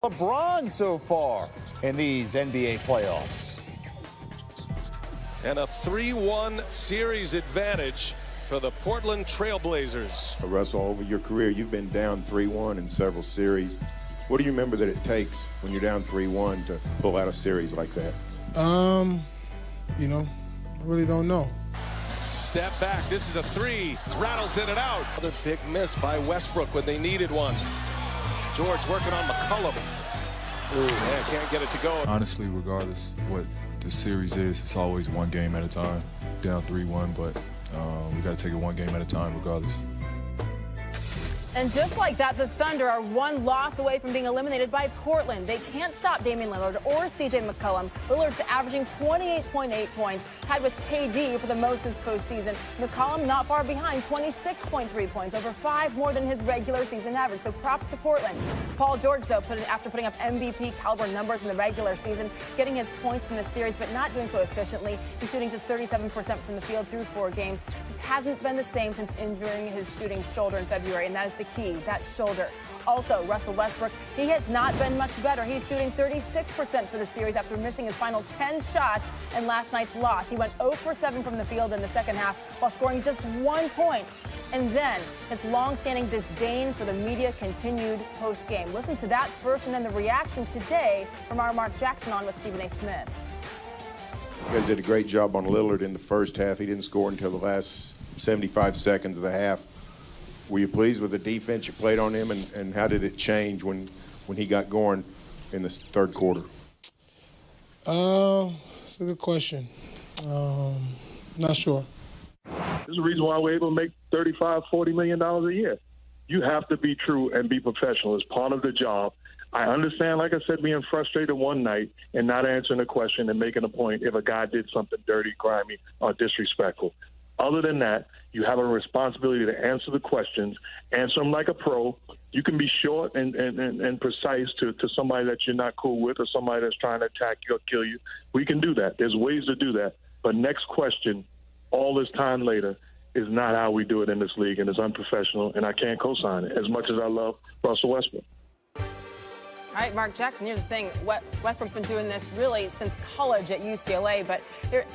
LeBron so far in these NBA playoffs. And a 3-1 series advantage for the Portland Trailblazers. Russell, over your career, you've been down 3-1 in several series. What do you remember that it takes when you're down 3-1 to pull out a series like that? You know, I really don't know. Step back, this is a three, rattles in and out. Another big miss by Westbrook when they needed one. George working on McCollum. Ooh, yeah, can't get it to go. Honestly, regardless what the series is, it's always one game at a time. Down 3-1, but we got to take it one game at a time regardless. And just like that, the Thunder are one loss away from being eliminated by Portland. They can't stop Damian Lillard or C.J. McCollum. Lillard's averaging 28.8 points, tied with KD for the most this postseason. McCollum not far behind, 26.3 points, over 5 more than his regular season average. So props to Portland. Paul George, though, after putting up MVP caliber numbers in the regular season, getting his points in the series, but not doing so efficiently. He's shooting just 37% from the field through 4 games. Just hasn't been the same since injuring his shooting shoulder in February, and that is the key, that shoulder. Also, Russell Westbrook, he has not been much better. He's shooting 36% for the series after missing his final 10 shots in last night's loss. He went 0 for 7 from the field in the second half while scoring just 1 point. And then his long-standing disdain for the media continued post-game. Listen to that first, and then the reaction today from our Mark Jackson on with Stephen A. Smith. You guys did a great job on Lillard in the first half. He didn't score until the last 75 seconds of the half. Were you pleased with the defense you played on him, and how did it change when he got going in the third quarter? It's a good question. Not sure. There's a reason why we're able to make $35, $40 million a year. You have to be true and be professional. It's part of the job. I understand, like I said, being frustrated one night and not answering a question and making a point if a guy did something dirty, grimy, or disrespectful. Other than that, you have a responsibility to answer the questions, answer them like a pro. You can be short and precise to somebody that you're not cool with or somebody that's trying to attack you or kill you. We can do that. There's ways to do that. But next question, all this time later, is not how we do it in this league, and it's unprofessional, and I can't co-sign it as much as I love Russell Westbrook. All right, Mark Jackson, here's the thing. Westbrook's been doing this really since college at UCLA, but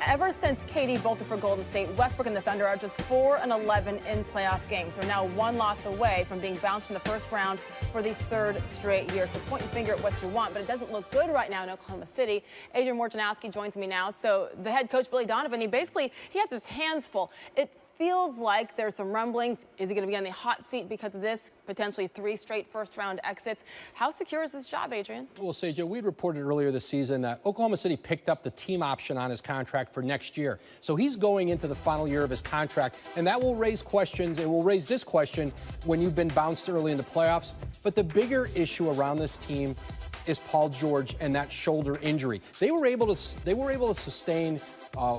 ever since KD bolted for Golden State, Westbrook and the Thunder are just 4-11 in playoff games. They're now 1 loss away from being bounced in the first round for the 3rd straight year. So point your finger at what you want, but it doesn't look good right now in Oklahoma City. Adrian Wojnarowski joins me now. So the head coach, Billy Donovan, he has his hands full. It feels like there's some rumblings. Is he going to be on the hot seat because of this? Potentially 3 straight first-round exits. How secure is this job, Adrian? Well, Sejah, we reported earlier this season that Oklahoma City picked up the team option on his contract for next year. So he's going into the final year of his contract, and that will raise questions. It will raise this question when you've been bounced early in the playoffs. But the bigger issue around this team is Paul George and that shoulder injury. They were able to sustain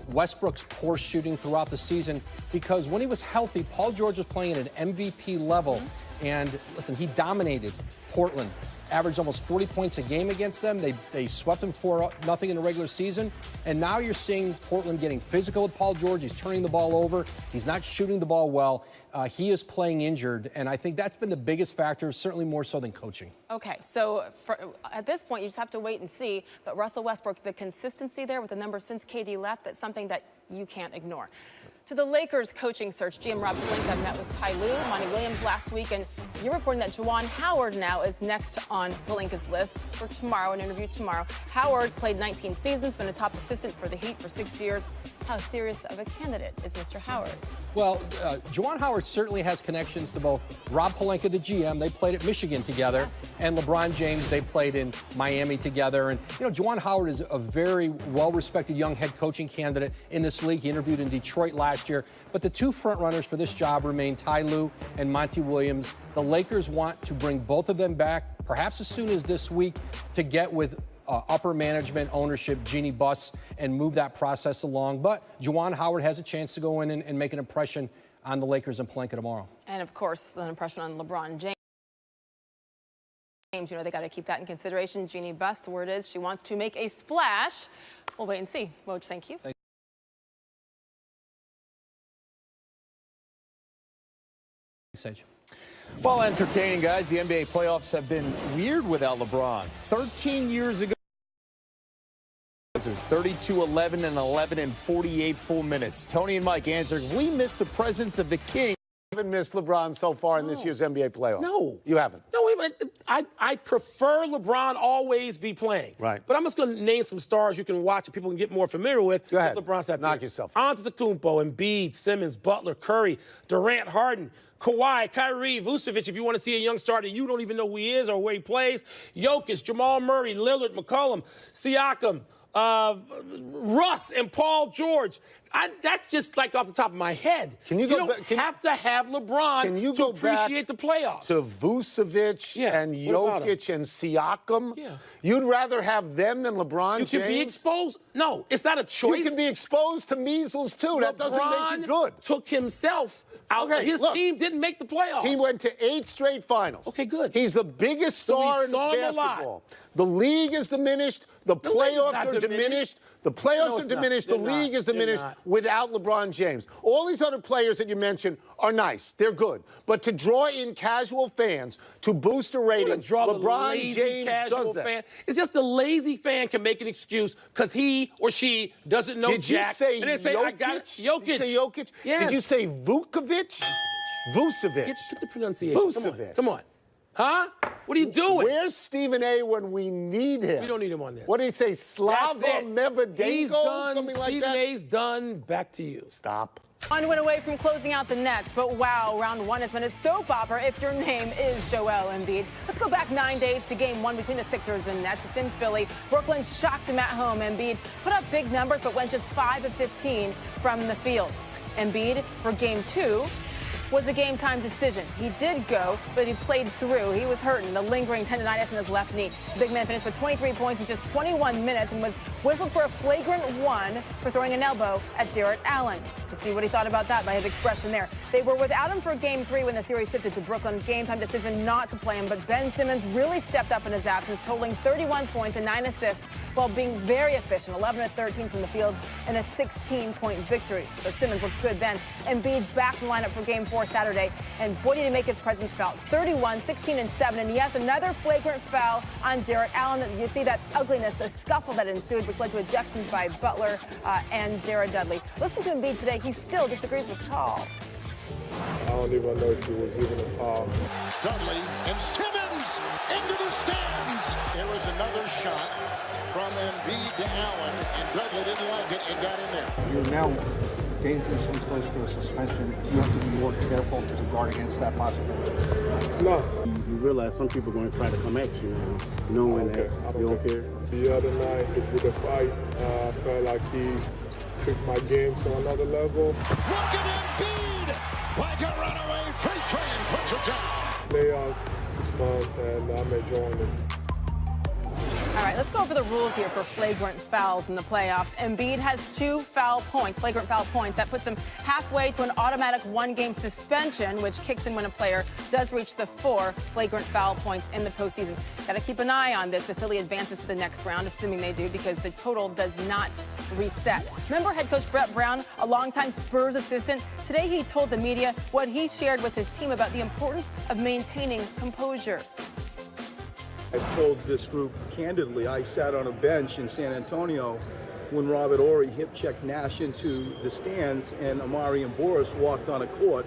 Westbrook's poor shooting throughout the season because when he was healthy, Paul George was playing at an MVP level. And listen, he dominated Portland, averaged almost 40 points a game against them. They swept them 4-0 in the regular season. And now you're seeing Portland getting physical with Paul George. He's turning the ball over. He's not shooting the ball well. He is playing injured. And I think that's been the biggest factor, certainly more so than coaching. Okay, so at this point, you just have to wait and see. But Russell Westbrook, the consistency there with the numbers since KD left, that's something that you can't ignore. To the Lakers coaching search, GM Rob Pelinka met with Ty Lue, Monty Williams last week, and you're reporting that Juwan Howard now is next on Pelinka's list for tomorrow, an interview tomorrow. Howard played 19 seasons, been a top assistant for the Heat for 6 years. How serious of a candidate is Mr. Howard? Well, Juwan Howard certainly has connections to both Rob Pelinka, the GM. They played at Michigan together, and LeBron James, they played in Miami together. And, you know, Juwan Howard is a very well-respected young head coaching candidate in this league. He interviewed in Detroit last year. But the 2 front-runners for this job remain Ty Lue and Monty Williams. The Lakers want to bring both of them back, perhaps as soon as this week, to get with upper management, ownership, Jeannie Buss, and move that process along. But Juwan Howard has a chance to go in and make an impression on the Lakers and Pelinka tomorrow. And, of course, an impression on LeBron James. You know, they got to keep that in consideration. Jeannie Buss, the word is she wants to make a splash. We'll wait and see. Woj, thank you. Thanks, Sage. Well, entertaining, guys. The NBA playoffs have been weird without LeBron. 13 years ago, there's 32-11 and 11 in 48 full minutes. Tony and Mike answering, we miss the presence of the king. You haven't missed LeBron so far in this year's NBA playoffs. No. You haven't? No, I prefer LeBron always be playing. Right. But I'm just going to name some stars you can watch and people can get more familiar with. Go ahead. LeBron's that Knock yourself. Antetokounmpo, Embiid, Simmons, Butler, Curry, Durant, Harden, Kawhi, Kyrie, Vucevic, if you want to see a young star that you don't even know who he is or where he plays, Jokic, Jamal Murray, Lillard, McCollum, Siakam, Russ and Paul George. That's just like off the top of my head. You don't have to have LeBron to appreciate the playoffs. To Vucevic and Jokic and Siakam? Yeah. You'd rather have them than LeBron James? You can be exposed. No, it's not a choice. You can be exposed to measles, too. That doesn't make you good. Took himself out. Okay, his team didn't make the playoffs. He went to 8 straight finals. Okay, good. He's the biggest star in basketball. The league is diminished. The playoffs are diminished. The playoffs are diminished. The league is diminished without LeBron James. All these other players that you mentioned are nice. They're good. But to draw in casual fans to boost a rating, LeBron James does that. It's just a lazy fan can make an excuse because he or she doesn't know Jack. Did you say and then say, Jokic? I got it. Did Jokic. you say Jokic? Yes. Did you say Vucevic? Vucevic. Get the pronunciation. Vucevic. Come on. Huh? What are you doing? Where's Stephen A. when we need him? We don't need him on this. What did he say? Slava Mevadenko? He's done. Something like Stephen that? A's done. Back to you. Stop. One win away from closing out the Nets, but wow, round one has been a soap opera if your name is Joel Embiid. Let's go back 9 days to game one between the Sixers and Nets. It's in Philly. Brooklyn shocked him at home. Embiid put up big numbers, but went just 5 of 15 from the field. Embiid for game two was a game-time decision. He did go, but he played through. He was hurting, the lingering tendonitis in his left knee. The big man finished with 23 points in just 21 minutes and was whistled for a flagrant one for throwing an elbow at Jarrett Allen. To see what he thought about that by his expression there. They were without him for game three when the series shifted to Brooklyn. Game-time decision not to play him, but Ben Simmons really stepped up in his absence, totaling 31 points and 9 assists while being very efficient, 11 of 13 from the field and a 16-point victory. So Simmons looked good then. Embiid back in the lineup for game four Saturday, and boy, did he make his presence felt. 31, 16, and 7, and yes, another flagrant foul on Jarrett Allen. You see that ugliness, the scuffle that ensued, which led to ejections by Butler and Jared Dudley. Listen to Embiid today. He still disagrees with the call. I don't even know if it was even a foul. Dudley and Simmons into the stands. There was another shot from Embiid to Allen, and Dudley didn't like it and got in there. You're now dangerously close to a suspension. You have to be more careful to guard against that possibility. No. You realize some people are going to try to come at you now, knowing that you don't care. The other night with the fight, I felt like he took my game to another level. Look at Embiid! Like a runaway freight train puts it down. Playoff is fun, and I'm enjoying it. All right, let's go over the rules here for flagrant fouls in the playoffs. Embiid has 2 flagrant foul points. That puts him halfway to an automatic 1-game suspension, which kicks in when a player does reach the 4 flagrant foul points in the postseason. Got to keep an eye on this if Philly advances to the next round, assuming they do, because the total does not reset. Remember head coach Brett Brown, a longtime Spurs assistant? Today he told the media what he shared with his team about the importance of maintaining composure. I told this group candidly, I sat on a bench in San Antonio when Robert Horry hip-checked Nash into the stands and Amari and Boris walked on a court,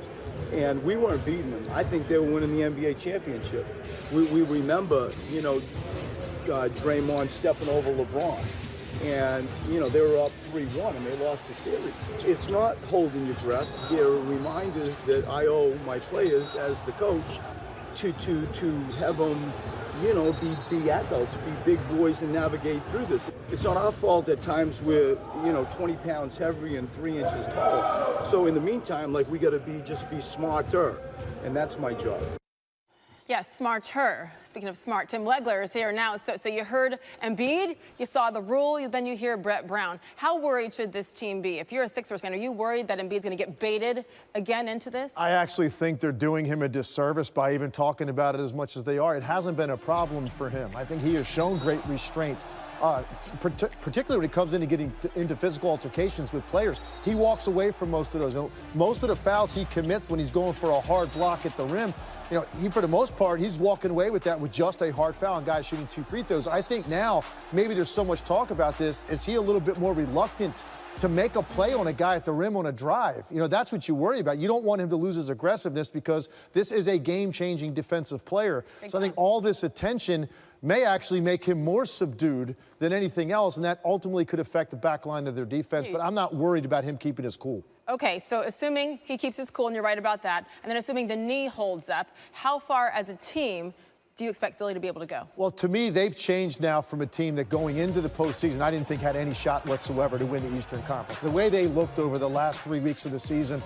and we weren't beating them. I think they were winning the NBA championship. We remember, you know, Draymond stepping over LeBron, and, you know, they were up 3-1 and they lost the series. It's not holding your breath. They're reminders that I owe my players as the coach to have them, you know, be adults, be big boys and navigate through this. It's not our fault at times we're, you know, 20 pounds heavy and 3 inches tall. So in the meantime, like, we got to just be smarter, and that's my job. Yes, smarter. Speaking of smart, Tim Legler is here now. So you heard Embiid, you saw the rule, then you hear Brett Brown. How worried should this team be? If you're a Sixers fan, are you worried that Embiid's going to get baited again into this? I actually think they're doing him a disservice by even talking about it as much as they are. It hasn't been a problem for him. I think he has shown great restraint particularly when it comes into getting into physical altercations with players. He walks away from most of those. Most of the fouls he commits when he's going for a hard block at the rim, he, for the most part, he's walking away with that with just a hard foul and guys shooting 2 free throws. I think now maybe there's so much talk about this. Is he a little bit more reluctant to make a play on a guy at the rim on a drive? That's what you worry about. You don't want him to lose his aggressiveness because this is a game-changing defensive player. So I think all this attention may actually make him more subdued than anything else, and that ultimately could affect the back line of their defense. But I'm not worried about him keeping his cool. Okay, so assuming he keeps his cool, and you're right about that, and then assuming the knee holds up, how far as a team do you expect Philly to be able to go? Well, to me, they've changed now from a team that going into the postseason, I didn't think had any shot whatsoever to win the Eastern Conference. The way they looked over the last 3 weeks of the season,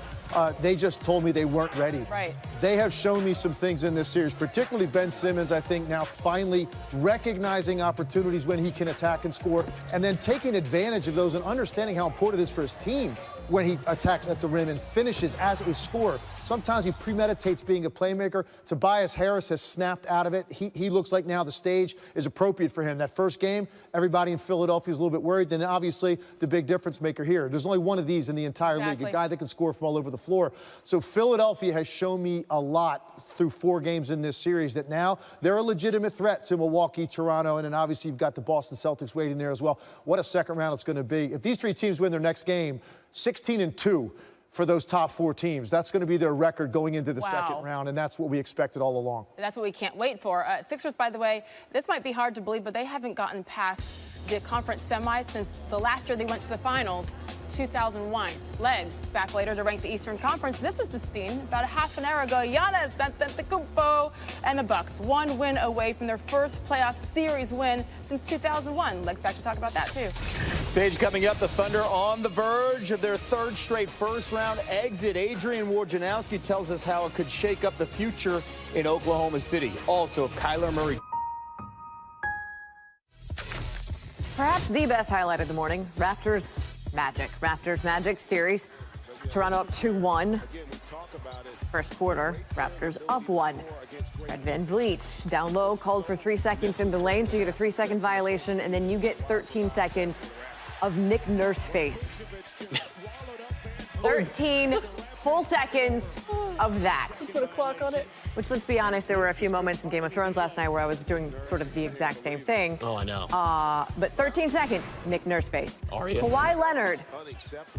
they just told me they weren't ready. Right. They have shown me some things in this series, particularly Ben Simmons, I think now finally recognizing opportunities when he can attack and score, and then taking advantage of those and understanding how important it is for his team when he attacks at the rim and finishes as a scorer. Sometimes he premeditates being a playmaker. Tobias Harris has snapped out of it. He looks like now the stage is appropriate for him. That first game, everybody in Philadelphia is a little bit worried. Then obviously the big difference maker here. There's only one of these in the entire league, a guy that can score from all over the floor. So Philadelphia has shown me a lot through 4 games in this series that now they're a legitimate threat to Milwaukee, Toronto, and then obviously you've got the Boston Celtics waiting there as well. What a second round it's going to be. If these 3 teams win their next game, 16-2 for those top 4 teams. That's going to be their record going into the second round, and that's what we expected all along. That's what we can't wait for. Sixers, by the way, this might be hard to believe, but they haven't gotten past the conference semis since the last year they went to the finals, 2001. Legs back later to rank the Eastern Conference. This was the scene about a half an hour ago. Giannis Antetokounmpo and the Bucks, 1 win away from their first playoff series win since 2001. Legs back to talk about that too. Sage coming up, the Thunder on the verge of their 3rd straight first-round exit. Adrian Wojnarowski tells us how it could shake up the future in Oklahoma City. Also, if Kyler Murray. Perhaps the best highlight of the morning, Raptors Magic series. Toronto up 2-1. First quarter, Raptors up 1. Fred VanVleet down low, called for 3 seconds in the lane, so you get a 3-second violation, and then you get 13 seconds of Nick Nurse face. 13 full seconds of that. Put a clock on it. Which, let's be honest, there were a few moments in Game of Thrones last night where I was doing sort of the exact same thing. Oh, I know. But 13 seconds, Nick Nurse face. Are you? Kawhi Leonard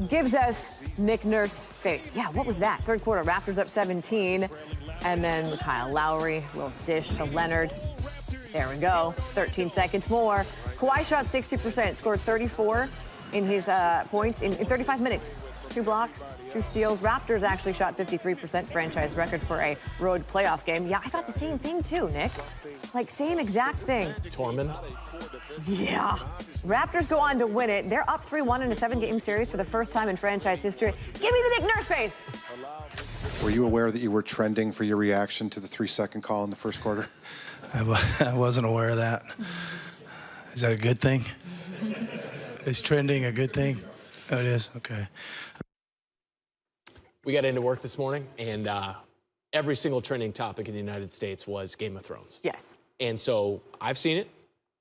gives us Nick Nurse face. Yeah, what was that? Third quarter, Raptors up 17. And then Kyle Lowry, little dish to Leonard. There we go. 13 seconds more. Kawhi shot 60%, scored 34 in his points in 35 minutes. 2 blocks, 2 steals. Raptors actually shot 53%, franchise record for a road playoff game. Yeah, I thought the same thing too, Nick. Like, same exact thing. Tormund? Yeah. Raptors go on to win it. They're up 3-1 in a 7-game series for the first time in franchise history. Give me the Nick Nurse face. Were you aware that you were trending for your reaction to the 3-second call in the first quarter? I wasn't aware of that. Is that a good thing? Is trending a good thing? Oh, it is? Okay. We got into work this morning, and every single trending topic in the United States was Game of Thrones. Yes. And so I've seen it.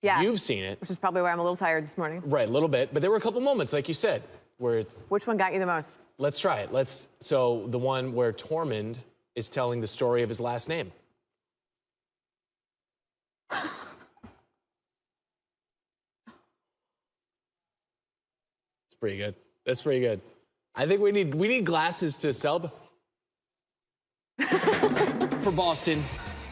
Yeah. You've seen it. Which is probably why I'm a little tired this morning. Right, a little bit. But there were a couple moments, like you said, where it's... Which one got you the most? Let's try it. So the one where Tormund is telling the story of his last name. It's pretty good. That's pretty good. I think we need glasses to celebrate. For Boston,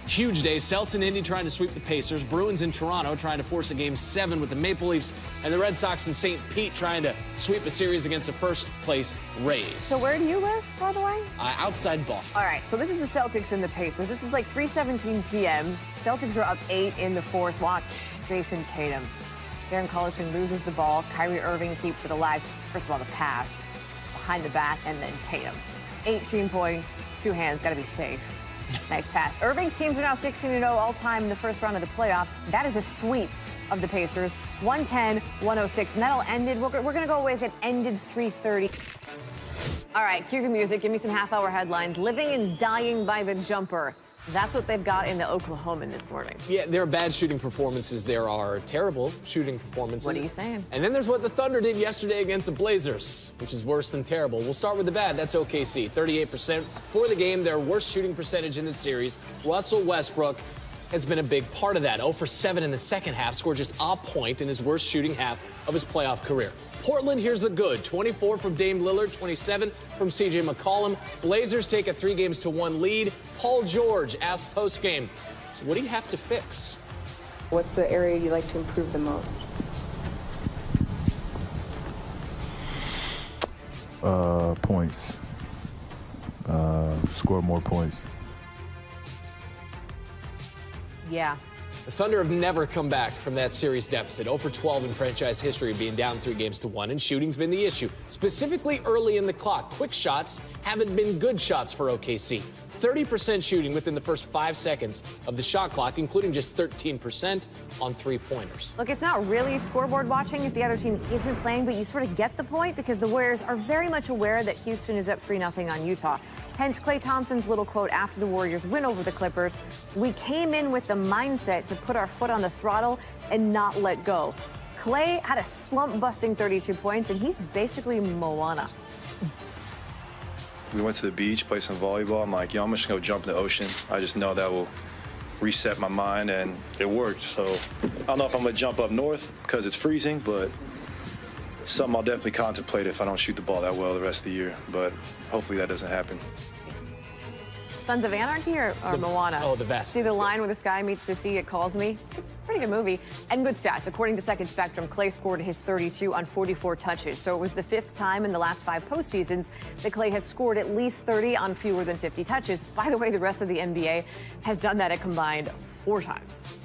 huge day. Celtics and Indy trying to sweep the Pacers. Bruins in Toronto trying to force a Game 7 with the Maple Leafs. And the Red Sox in St. Pete trying to sweep a series against the first-place Rays. So where do you live, by the way? Outside Boston. All right, so this is the Celtics and the Pacers. This is like 3:17 p.m. Celtics are up 8 in the 4th. Watch Jason Tatum. Darren Collison loses the ball. Kyrie Irving keeps it alive. First of all, the pass behind the back, and then Tatum. 18 points, 2 hands, got to be safe. Nice pass. Irving's teams are now 16-0 all-time in the first round of the playoffs. That is a sweep of the Pacers, 110-106, and that'll ended. We're going to go with it ended 3:30. All right, cue the music. Give me some half-hour headlines. Living and dying by the jumper. That's what they've got in the Oklahoman this morning. Yeah, there are bad shooting performances. There are terrible shooting performances. What are you saying? And then there's what the Thunder did yesterday against the Blazers, which is worse than terrible. We'll start with the bad. That's OKC. 38% for the game. Their worst shooting percentage in the series. Russell Westbrook has been a big part of that. 0 for 7 in the second half. Scored just a point in his worst shooting half of his playoff career. Portland, here's the good. 24 from Dame Lillard, 27 from C.J. McCollum. Blazers take a 3-1 lead. Paul George asked postgame, what do you have to fix? What's the area you like to improve the most? Points. Score more points. Yeah. The Thunder have never come back from that series deficit. 0 for 12 in franchise history, being down 3-1, and shooting's been the issue. Specifically early in the clock, quick shots haven't been good shots for OKC. 30% shooting within the first 5 seconds of the shot clock, including just 13% on three-pointers. Look, it's not really scoreboard watching if the other team isn't playing, but you sort of get the point because the Warriors are very much aware that Houston is up 3-0 on Utah. Hence, Klay Thompson's little quote after the Warriors win over the Clippers: "We came in with the mindset to put our foot on the throttle and not let go." Klay had a slump-busting 32 points, and he's basically Moana. We went to the beach, played some volleyball. I'm like, yo, I'm just gonna go jump in the ocean. I just know that will reset my mind, and it worked. So I don't know if I'm gonna jump up north because it's freezing, but something I'll definitely contemplate if I don't shoot the ball that well the rest of the year. But hopefully that doesn't happen. Sons of Anarchy or Moana? Oh, the vest. See the line where the sky meets the sea, it calls me? Pretty good movie. And good stats. According to Second Spectrum, Klay scored his 32 on 44 touches. So it was the 5th time in the last 5 postseasons that Klay has scored at least 30 on fewer than 50 touches. By the way, the rest of the NBA has done that a combined 4 times.